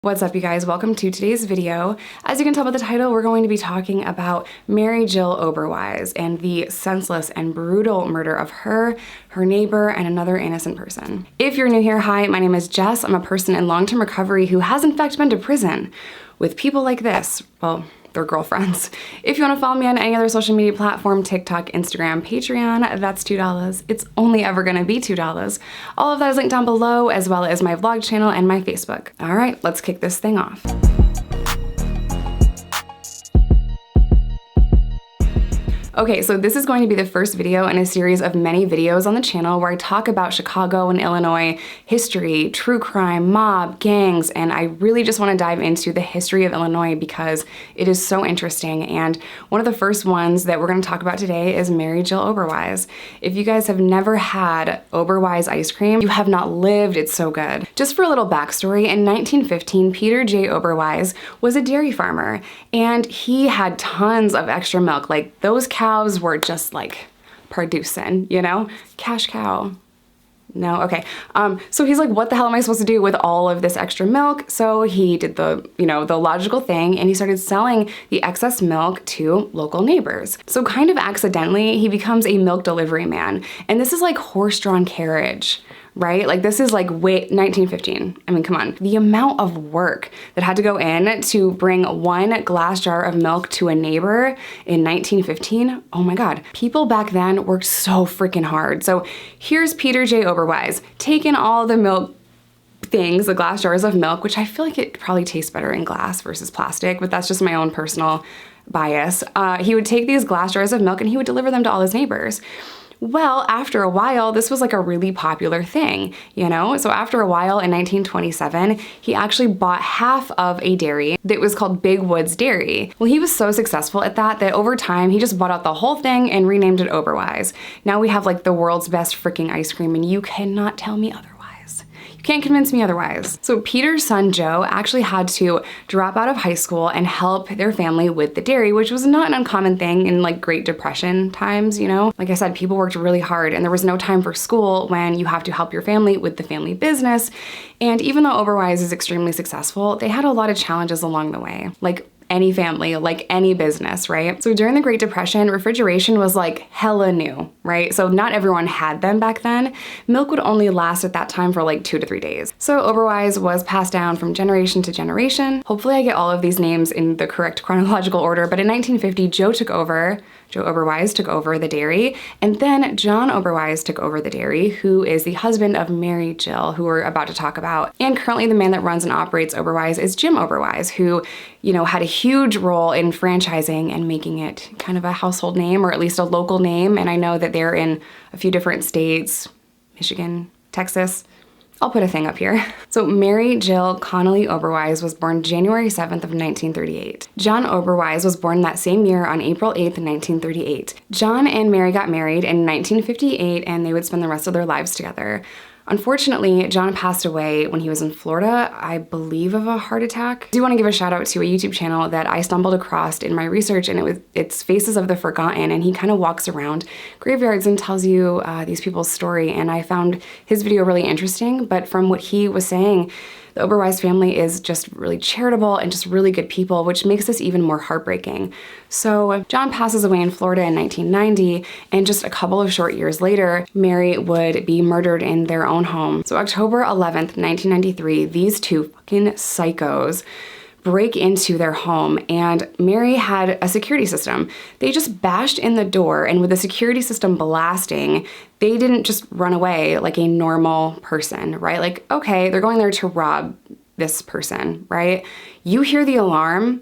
What's up, you guys? Welcome to today's video. As you can tell by the title, we're going to be talking about Mary Jill Oberweis and the senseless and brutal murder of her neighbor, and another innocent person. If you're new here, hi, my name is Jess. I'm a person in long-term recovery who has in fact been to prison with people like this. Well, they're girlfriends. If you want to follow me on any other social media platform, TikTok, Instagram, Patreon, that's $2. It's only ever gonna be $2. All of that is linked down below, as well as my vlog channel and my Facebook. All right, let's kick this thing off. Okay, so this is going to be the first video in a series of many videos on the channel where I talk about Chicago and Illinois history, true crime, mob, gangs, and I really just want to dive into the history of Illinois because it is so interesting. And one of the first ones that we're going to talk about today is Mary Jill Oberweis. If you guys have never had Oberweis ice cream, you have not lived. It's so good. Just for a little backstory, in 1915, Peter J. Oberweis was a dairy farmer, and he had tons of extra milk. Like, those cows were just like producing, you know? Cash cow. No, okay. So he's like, what the hell am I supposed to do with all of this extra milk? So he did the logical thing, and he started selling the excess milk to local neighbors. So kind of accidentally, he becomes a milk delivery man. And this is like horse-drawn carriage, right? Like, this is like 1915. I mean, come on. The amount of work that had to go in to bring one glass jar of milk to a neighbor in 1915, oh my God. People back then worked so freaking hard. So here's Peter J. Oberweis taking all the milk things, the glass jars of milk, which I feel like it probably tastes better in glass versus plastic, but that's just my own personal bias. He would take these glass jars of milk and he would deliver them to all his neighbors. Well, after a while, this was like a really popular thing, you know? So after a while, in 1927, he actually bought half of a dairy that was called Big Woods Dairy. Well, he was so successful at that over time, he just bought out the whole thing and renamed it Oberweis. Now we have like the world's best freaking ice cream, and you cannot tell me otherwise. You can't convince me otherwise. So Peter's son, Joe, actually had to drop out of high school and help their family with the dairy, which was not an uncommon thing in like Great Depression times, you know? Like I said, people worked really hard and there was no time for school when you have to help your family with the family business. And even though Oberweis is extremely successful, they had a lot of challenges along the way. Like any family, like any business, right? So during the Great Depression, refrigeration was like hella new, right? So not everyone had them back then. Milk would only last at that time for like 2 to 3 days. So Oberweis was passed down from generation to generation. Hopefully I get all of these names in the correct chronological order, but in 1950, Joe Oberweis took over the dairy, and then John Oberweis took over the dairy, who is the husband of Mary Jill, who we're about to talk about. And currently the man that runs and operates Oberweis is Jim Oberweis, who, you know, had a huge role in franchising and making it kind of a household name, or at least a local name. And I know that they're in a few different states, Michigan, Texas. I'll put a thing up here. So Mary Jill Connolly Oberweis was born January 7th of 1938. John Oberweis was born that same year on April 8th, 1938. John and Mary got married in 1958, and they would spend the rest of their lives together. Unfortunately, John passed away when he was in Florida, I believe of a heart attack. I do want to give a shout out to a YouTube channel that I stumbled across in my research, and it's Faces of the Forgotten, and he kind of walks around graveyards and tells you these people's story, and I found his video really interesting. But from what he was saying, the Oberweis family is just really charitable and just really good people, which makes this even more heartbreaking. So John passes away in Florida in 1990, and just a couple of short years later, Mary would be murdered in their own home. So October 11th, 1993, these two fucking psychos break into their home, and Mary had a security system. They just bashed in the door, and with the security system blasting, they didn't just run away like a normal person, right? Like, okay, they're going there to rob this person, right? You hear the alarm,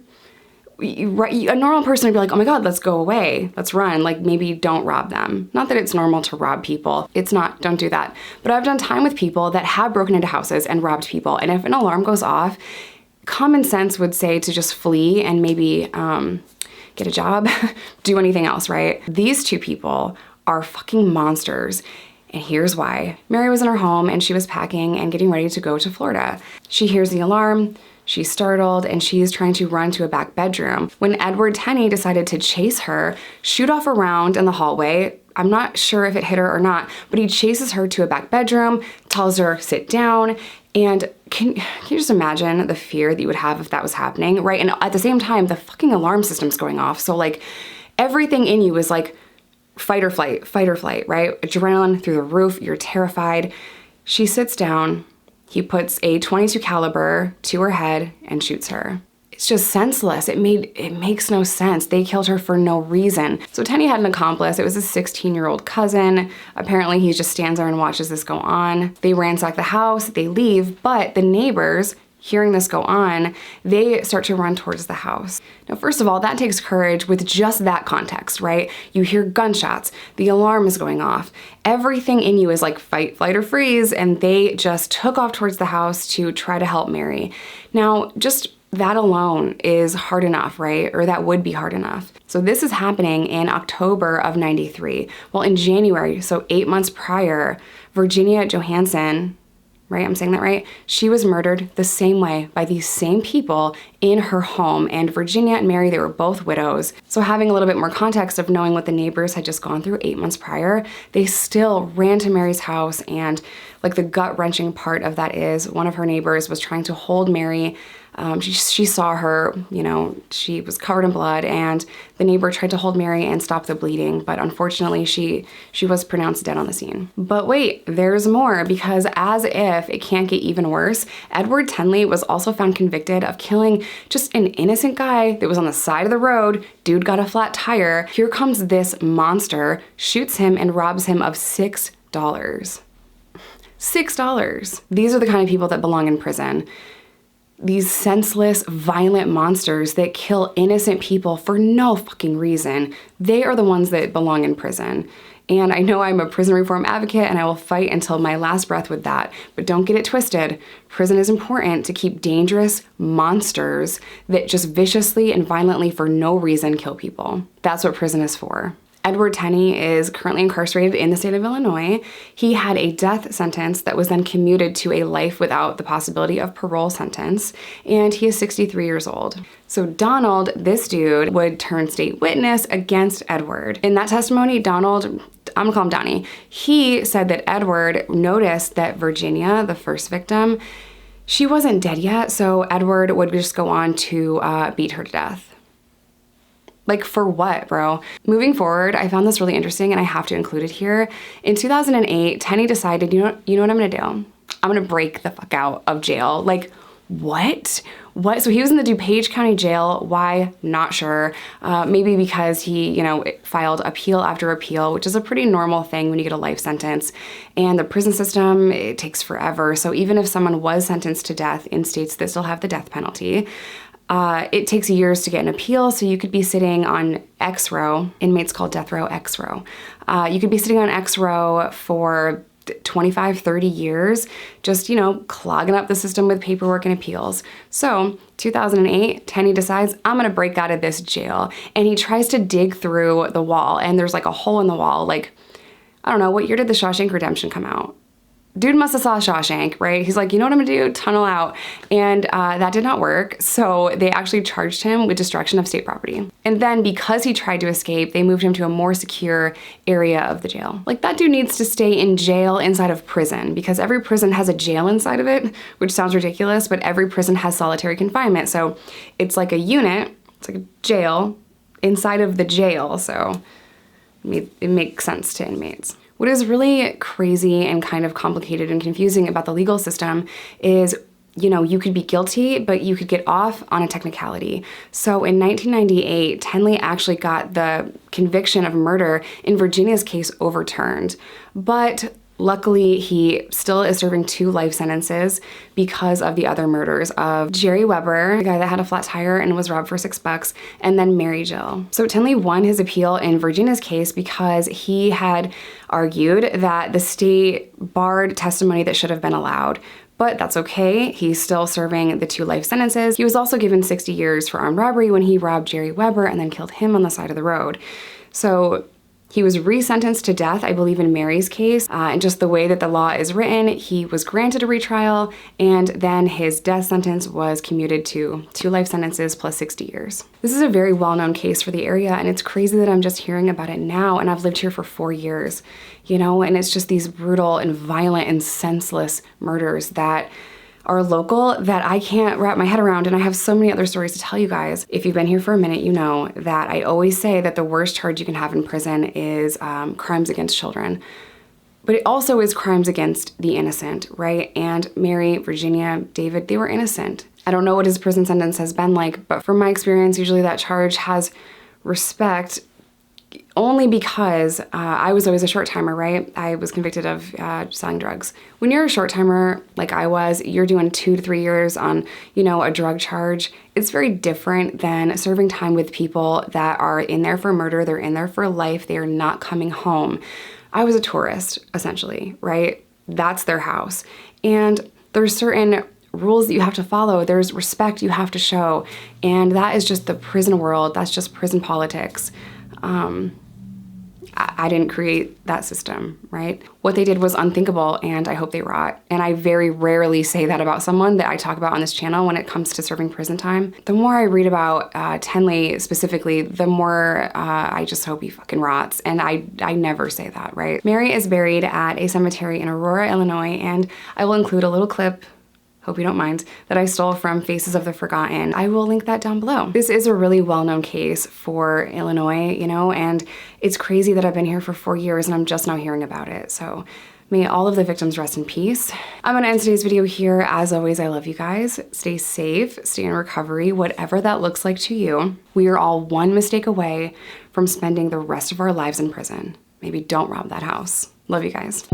a normal person would be like, oh my God, let's go away, let's run, like maybe don't rob them. Not that it's normal to rob people, it's not, don't do that. But I've done time with people that have broken into houses and robbed people, and if an alarm goes off, common sense would say to just flee and maybe get a job, do anything else, right? These two people are fucking monsters. And here's why. Mary was in her home and she was packing and getting ready to go to Florida. She hears the alarm, she's startled, and she's trying to run to a back bedroom when Edward Tenney decided to chase her, shoot off a round in the hallway. I'm not sure if it hit her or not, but he chases her to a back bedroom, tells her sit down, And can you just imagine the fear that you would have if that was happening, right? And at the same time, the fucking alarm system's going off. So like everything in you is like fight or flight, right? Adrenaline through the roof, you're terrified. She sits down, he puts a .22 caliber to her head and shoots her. It's just senseless. It makes no sense. They killed her for no reason. So Tenney had an accomplice. It was his 16-year-old cousin. Apparently he just stands there and watches this go on. They ransack the house, they leave, but the neighbors, hearing this go on, they start to run towards the house. Now, first of all, that takes courage with just that context, right? You hear gunshots, the alarm is going off. Everything in you is like fight, flight, or freeze, and they just took off towards the house to try to help Mary. Now, just that alone is hard enough, right? Or that would be hard enough. So this is happening in October of '93. Well, in January, so 8 months prior, Virginia Johansson, right? I'm saying that right? She was murdered the same way by these same people in her home. And Virginia and Mary, they were both widows. So having a little bit more context of knowing what the neighbors had just gone through 8 months prior, they still ran to Mary's house. And like the gut-wrenching part of that is one of her neighbors was trying to hold Mary. She saw her, you know, she was covered in blood, and the neighbor tried to hold Mary and stop the bleeding, but unfortunately she was pronounced dead on the scene. But wait, there's more, because as if it can't get even worse, Edward Tenney was also found convicted of killing just an innocent guy that was on the side of the road. Dude got a flat tire. Here comes this monster, shoots him and robs him of $6. $6. These are the kind of people that belong in prison. These senseless, violent monsters that kill innocent people for no fucking reason. They are the ones that belong in prison. And I know I'm a prison reform advocate and I will fight until my last breath with that, but don't get it twisted. Prison is important to keep dangerous monsters that just viciously and violently for no reason kill people. That's what prison is for. Edward Tenney is currently incarcerated in the state of Illinois. He had a death sentence that was then commuted to a life without the possibility of parole sentence, and he is 63 years old. So Donald, this dude, would turn state witness against Edward. In that testimony, Donald, I'm gonna call him Donnie, he said that Edward noticed that Virginia, the first victim, she wasn't dead yet, so Edward would just go on to beat her to death. Like, for what, bro? Moving forward, I found this really interesting and I have to include it here. In 2008, Tenney decided, you know what I'm gonna do? I'm gonna break the fuck out of jail. Like, what? So he was in the DuPage County Jail. Why? Not sure. Maybe because he, filed appeal after appeal, which is a pretty normal thing when you get a life sentence. And the prison system, it takes forever. So even if someone was sentenced to death in states that still have the death penalty, it takes years to get an appeal, so you could be sitting on X row, inmates called death row X row. You could be sitting on X row for 25, 30 years, just, clogging up the system with paperwork and appeals. So 2008, Tenney decides, I'm gonna break out of this jail. And he tries to dig through the wall, and there's like a hole in the wall. Like, I don't know, what year did the Shawshank Redemption come out? Dude must have saw Shawshank, right? He's like, you know what I'm gonna do? Tunnel out. And that did not work. So they actually charged him with destruction of state property. And then because he tried to escape, they moved him to a more secure area of the jail. Like, that dude needs to stay in jail inside of prison, because every prison has a jail inside of it, which sounds ridiculous, but every prison has solitary confinement. So it's like a unit, it's like a jail inside of the jail. So it makes sense to inmates. What is really crazy and kind of complicated and confusing about the legal system is, you could be guilty, but you could get off on a technicality. So in 1998, Tenney actually got the conviction of murder in Virginia's case overturned. But luckily, he still is serving 2 life sentences because of the other murders of Jerry Weber, the guy that had a flat tire and was robbed for $6, and then Mary Jill. So Tenney won his appeal in Virginia's case because he had argued that the state barred testimony that should have been allowed. But that's okay, he's still serving the 2 life sentences. He was also given 60 years for armed robbery when he robbed Jerry Weber and then killed him on the side of the road. So he was resentenced to death, I believe, in Mary's case, and just the way that the law is written, he was granted a retrial, and then his death sentence was commuted to 2 life sentences plus 60 years. This is a very well-known case for the area, and it's crazy that I'm just hearing about it now, and I've lived here for 4 years, and it's just these brutal and violent and senseless murders that are local that I can't wrap my head around, and I have so many other stories to tell you guys. If you've been here for a minute, you know that I always say that the worst charge you can have in prison is crimes against children. But it also is crimes against the innocent, right? And Mary, Virginia, David, they were innocent. I don't know what his prison sentence has been like, but from my experience, usually that charge has respect only because I was always a short timer, right? I was convicted of selling drugs. When you're a short timer like I was, you're doing 2 to 3 years on, you know, a drug charge. It's very different than serving time with people that are in there for murder. They're in there for life. They are not coming home. I was a tourist, essentially, right? That's their house. And there's certain rules that you have to follow. There's respect you have to show. And that is just the prison world. That's just prison politics. I didn't create that system, right? What they did was unthinkable, and I hope they rot. And I very rarely say that about someone that I talk about on this channel when it comes to serving prison time. The more I read about Tenney specifically, the more I just hope he fucking rots. And I never say that, right? Mary is buried at a cemetery in Aurora, Illinois, and I will include a little clip, hope you don't mind, that I stole from Faces of the Forgotten. I will link that down below. This is a really well-known case for Illinois, you know, and it's crazy that I've been here for 4 years and I'm just now hearing about it. So may all of the victims rest in peace. I'm gonna end today's video here. As always, I love you guys. Stay safe, stay in recovery, whatever that looks like to you. We are all one mistake away from spending the rest of our lives in prison. Maybe don't rob that house. Love you guys.